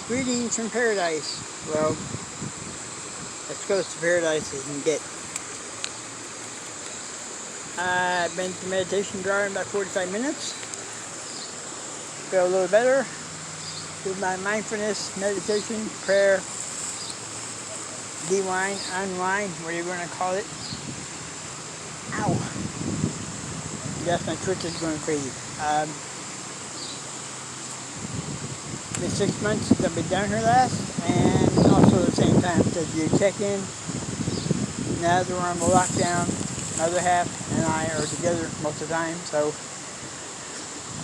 Greetings from paradise. Well, as close to paradise as you can get. I've been to meditation jar in about 45 minutes. Feel a little better. Do my mindfulness, meditation, prayer, unwind, whatever you want to call it. Ow! Yes, my twitch is going crazy. Been 6 months since I've been down here last, and also at the same time said you check in. Now that we're on the lockdown, another half and I are together most of the time, so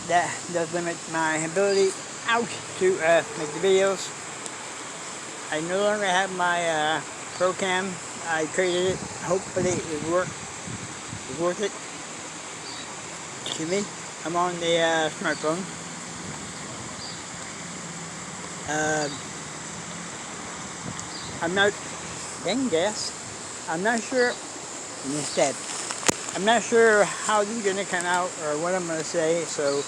that does limit my ability out to make the videos. I no longer have my Pro Cam. I traded it. Hopefully it will work. It's worth it. Excuse me. I'm on the smartphone. I'm not, dang gas, I'm not sure, instead, I'm not sure how this is going to come out or what I'm going to say, so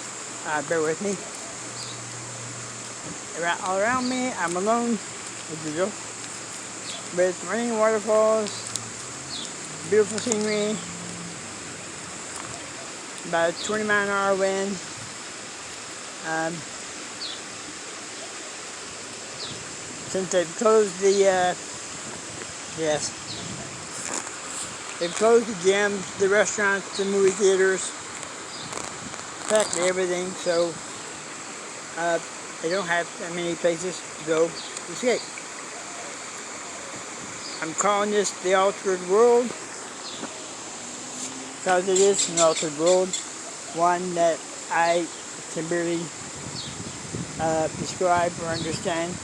bear with me. All around me, I'm alone, as usual, with running waterfalls, beautiful scenery, about a 20-mile-an-hour wind. Since they've closed the, they've closed the gyms, the restaurants, the movie theaters, practically everything, so they don't have that many places to go to escape. I'm calling this the altered world, because it is an altered world, one that I can barely describe or understand.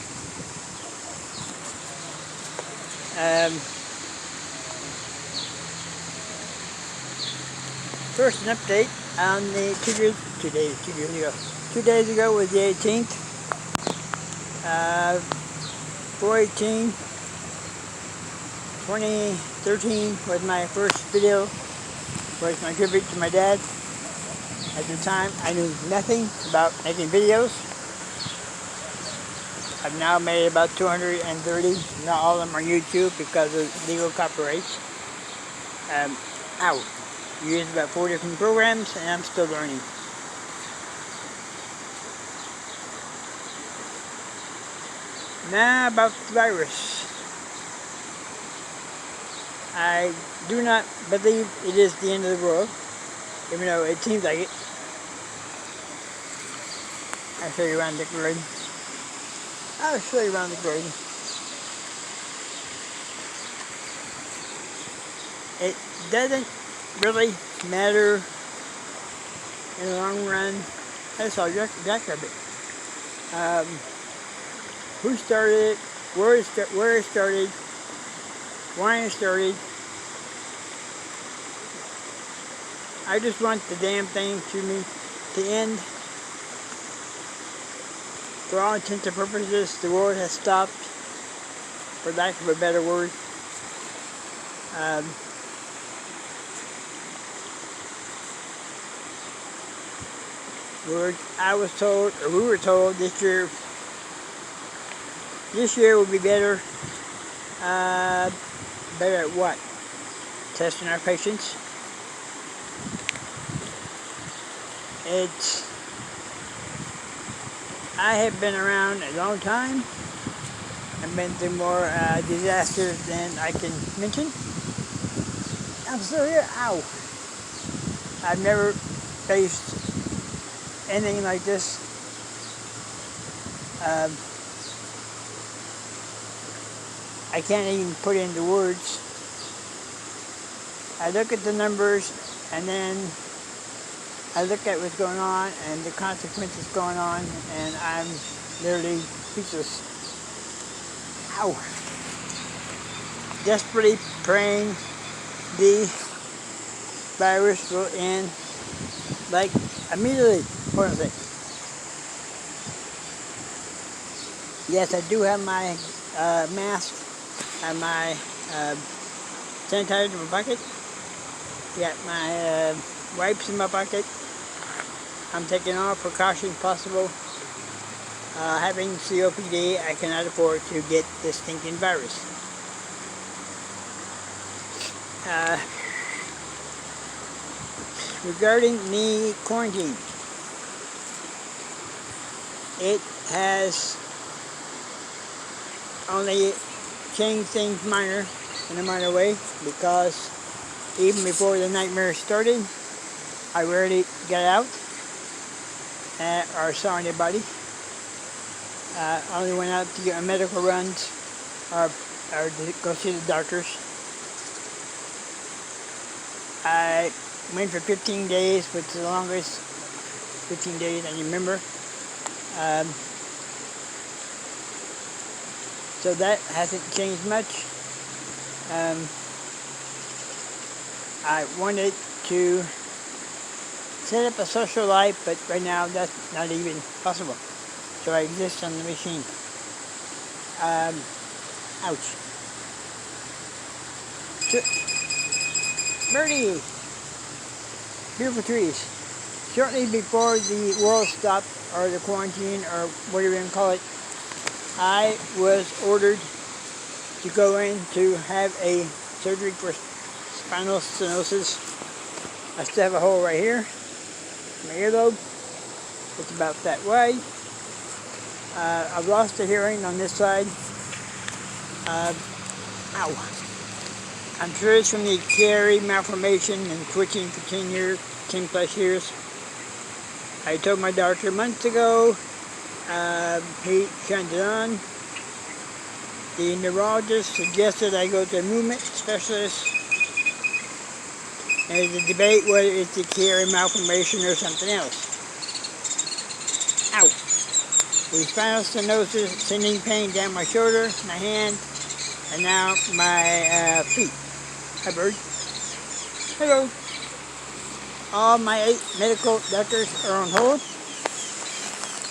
First, an update on the 2 days ago was the 18th. 4/18, 2013 was my first video, was my tribute to my dad. At the time, I knew nothing about making videos. I've now made about 230. Not all of them are YouTube because of legal copyrights. Used about 4 different programs, and I'm still learning. Now about the virus. I do not believe it is the end of the world, even though it seems like it. I'll show you around the globe. It doesn't really matter in the long run. I saw jackrabbit. Who started it? Where it started? Why it started? I just want the damn thing to end. For all intents and purposes, the world has stopped, for lack of a better word. I was told, or we were told, this year will be better. Better at what? Testing our patience. I have been around a long time. I've been through more disasters than I can mention. I'm still here. Ow! I've never faced anything like this. I can't even put it into words. I look at the numbers, and then I look at what's going on and the consequences going on, and I'm literally speechless. Ow! Desperately praying the virus will end, like, immediately. Hold on a second. Yes, I do have my mask and my sanitizer in my pocket. Got my wipes in my pocket. I'm taking all precautions possible. having COPD, I cannot afford to get this stinking virus. Regarding the quarantine, it has only changed things in a minor way, because even before the nightmare started, I rarely got out or saw anybody. I only went out to get medical runs or to go see the doctors. I went for 15 days, which is the longest 15 days I remember. So that hasn't changed much. I wanted to set up a social life, but right now that's not even possible. So I exist on the machine. Ouch. Birdie! Beautiful trees. Shortly before the world stopped, or the quarantine, or whatever you can call it, I was ordered to go in to have a surgery for spinal stenosis. I still have a hole right here, my earlobe. It's about that way. I've lost the hearing on this side. Ow. I'm sure it's from the Chiari malformation and twitching for 10 plus years. I told my doctor months ago, he shunned it on. The neurologist suggested I go to a movement specialist. And there's a debate whether it's the Chiari malformation or something else. Ow! The spinal stenosis sending pain down my shoulder, my hand, and now my feet. Hi, bird. Hello. All my 8 medical doctors are on hold.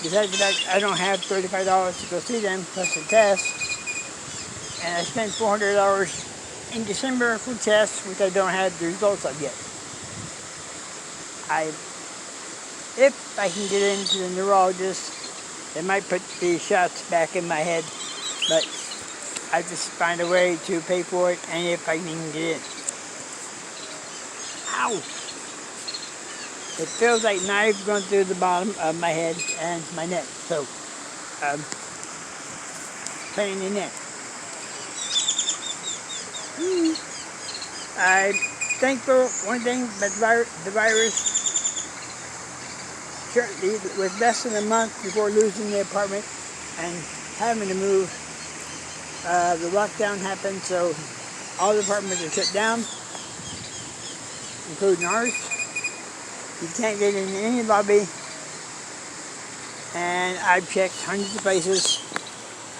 Besides the fact I don't have $35 to go see them, plus the test. And I spent $400 in December for tests, which I don't have the results of yet. If I can get into the neurologist, they might put the shots back in my head, but I just find a way to pay for it, and if I can get in. Ow! It feels like knives going through the bottom of my head and my neck, so pain in the neck. I'm thankful, one thing, but the virus, it was less than a month before losing the apartment and having to move. The lockdown happened, so all the apartments are shut down, including ours. You can't get in any lobby, and I've checked hundreds of places.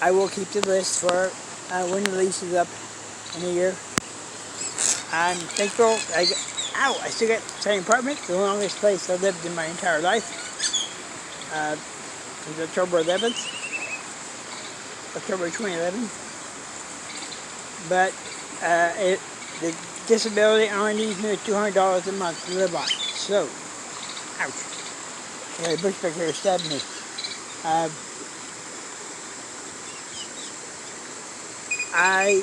I will keep the list for when the lease is up in a year. I'm thankful. I still got the same apartment, the longest place I lived in my entire life. It was October 2011. But the disability only needs me $200 a month to live on. So, ouch. Yeah, the bush back here stabbed me. I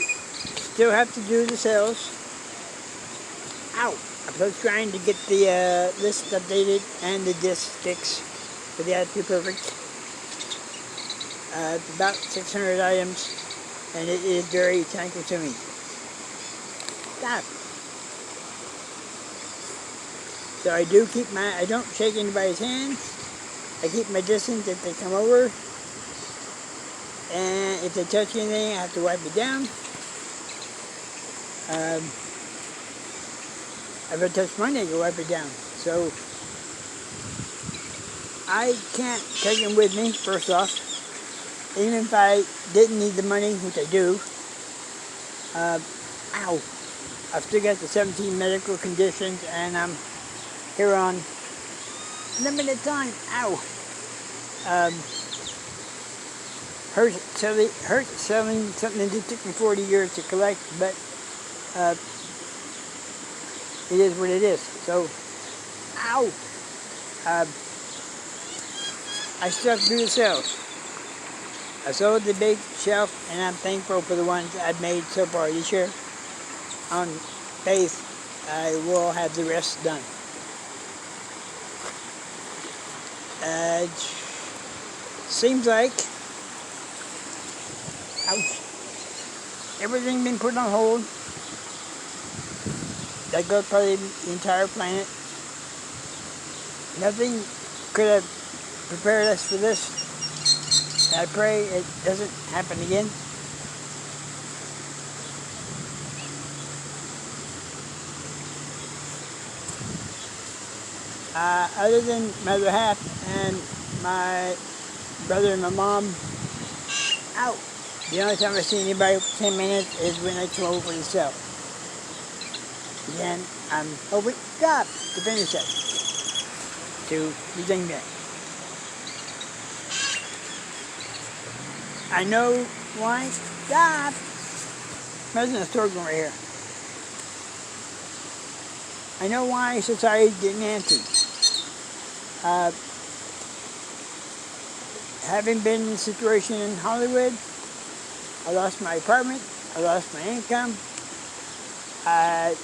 still have to do the sales. Ow! I'm still trying to get the list updated and the disc fixed for the Attitude Perfect. It's about 600 items, and it is very time consuming. Stop! So I don't shake anybody's hands. I keep my distance if they come over. And if they touch anything, I have to wipe it down. If I touch my neck, I wipe it down. So I can't take them with me, first off. Even if I didn't need the money, which I do. Ow. I've still got the 17 medical conditions, and I'm here on limited time. Ow. Hurts selling something that took me 40 years to collect, but it is what it is. So, ow. I still have to do the sales. I sold the big shelf, and I'm thankful for the ones I've made so far this year. On faith, I will have the rest done. It seems like everything's been put on hold. That goes probably the entire planet. Nothing could have prepared us for this. I pray it doesn't happen again. Other than my other half and my brother and my mom, the only time I see anybody for 10 minutes is when they come over for the cell. Again, I'm hoping God to finish it, to redeem that. I know why God. Imagine a store going right here. I know why society's getting antsy. Having been in a situation in Hollywood, I lost my apartment, I lost my income, I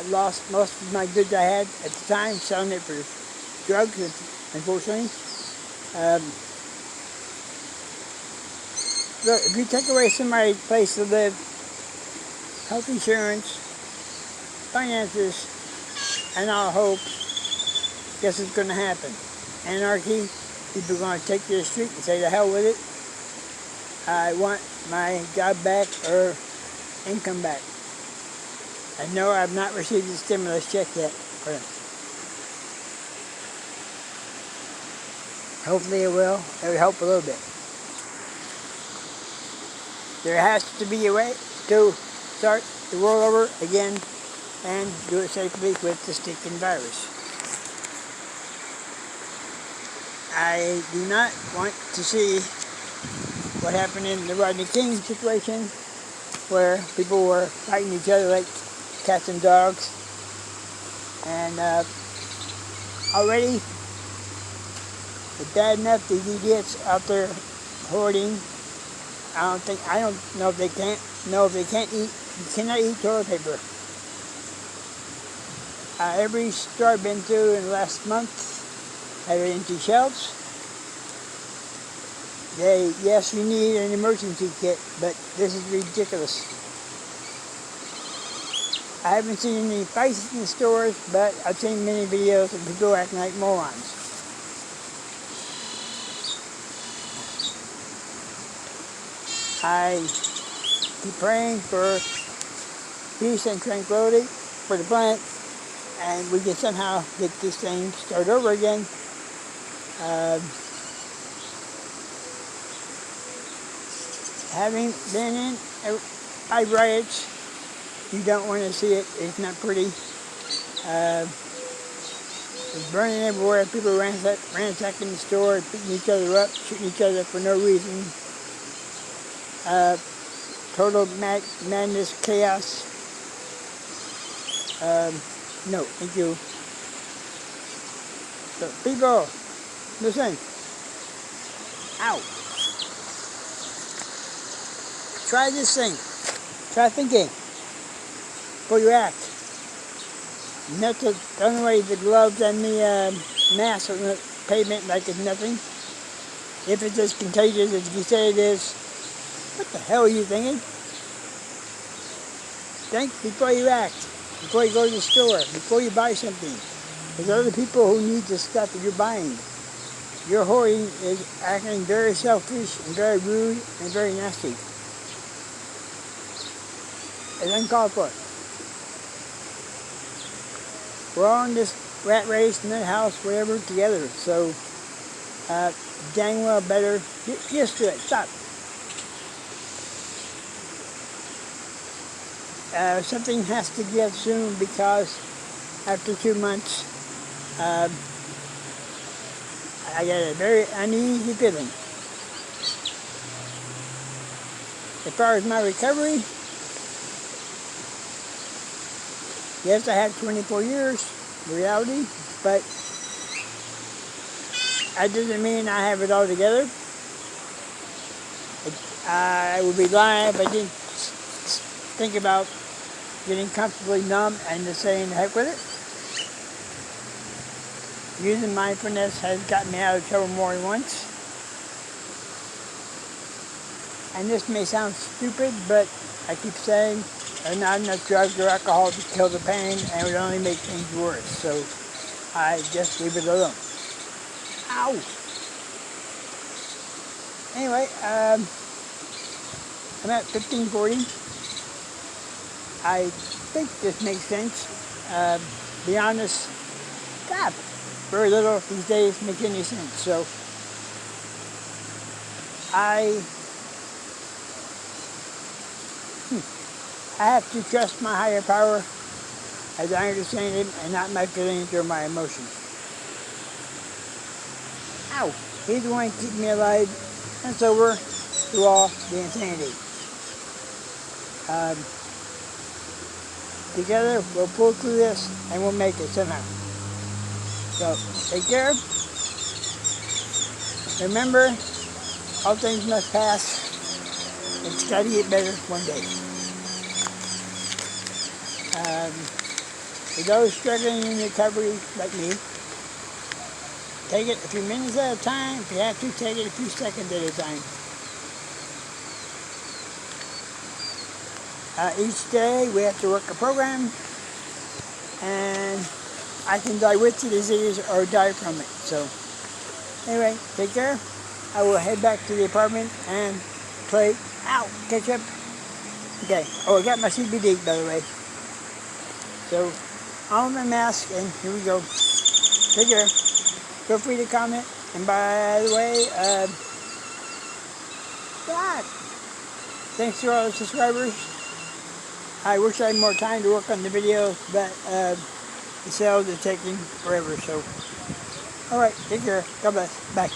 lost most of my goods I had at the time, selling it for drugs, unfortunately. Look, if you take away somebody's place to live, health insurance, finances, and all hope, guess what's going to happen? Anarchy. People are going to take to the street and say, the hell with it. I want my job back or income back. I know I've not received the stimulus check yet. Hopefully it will. It would help a little bit. There has to be a way to start the world over again and do it safely with the stinking virus. I do not want to see what happened in the Rodney King situation, where people were fighting each other like cats and dogs. And already, it's bad enough these idiots out there hoarding. I don't know if they can't eat. You cannot eat toilet paper. Every store I've been to in the last month had empty shelves. Yes, you need an emergency kit, but this is ridiculous. I haven't seen any fights in the stores, but I've seen many videos of people acting like morons. I keep praying for peace and tranquility for the planet, and we can somehow get this thing started over again. Having been in 5 riots, you don't want to see it. It's not pretty. It's burning everywhere. People ransacking the store, beating each other up, shooting each other for no reason. Total madness, chaos. No, thank you. So, people, listen. Ow. Try this thing. Try thinking before you act. Not to throw away the gloves and the mask on the pavement like it's nothing. If it's as contagious as you say it is, what the hell are you thinking? Think before you act, before you go to the store, before you buy something. There's other people who need the stuff that you're buying. Your hoarding is acting very selfish and very rude and very nasty. It's uncalled for. We're all in this rat race, nut house, whatever, together. So, dang well better get used to it. Stop. Something has to give soon, because after 2 months, I get a very uneasy feeling. As far as my recovery, yes, I have 24 years, reality, but that doesn't mean I have it all together. I would be lying if I didn't think about getting comfortably numb and just saying the heck with it. Using mindfulness has gotten me out of trouble more than once. And this may sound stupid, but I keep saying there's not enough drugs or alcohol to kill the pain, and it would only make things worse. So I just leave it alone. Ow! Anyway, I'm at 1540. I think this makes sense. Be honest, God, very little these days makes any sense. So I have to trust my higher power as I understand it, and not my feelings or my emotions. Ow! He's the one keeping me alive and sober through all the insanity. Together, we'll pull through this, and we'll make it somehow. So, take care. Remember, all things must pass. It's got to get better one day. For those struggling in recovery like me, take it a few minutes at a time. If you have to, take it a few seconds at a time. Each day we have to work a program, and I can die with the disease or die from it. So anyway, take care. I will head back to the apartment and play catch up. Okay. Oh, I got my CBD, by the way. So on my mask, and here we go. Take care. Feel free to comment. And by the way, thanks to all the subscribers. I wish I had more time to work on the videos, but the sales are taking forever. So, all right, take care. God bless. Bye.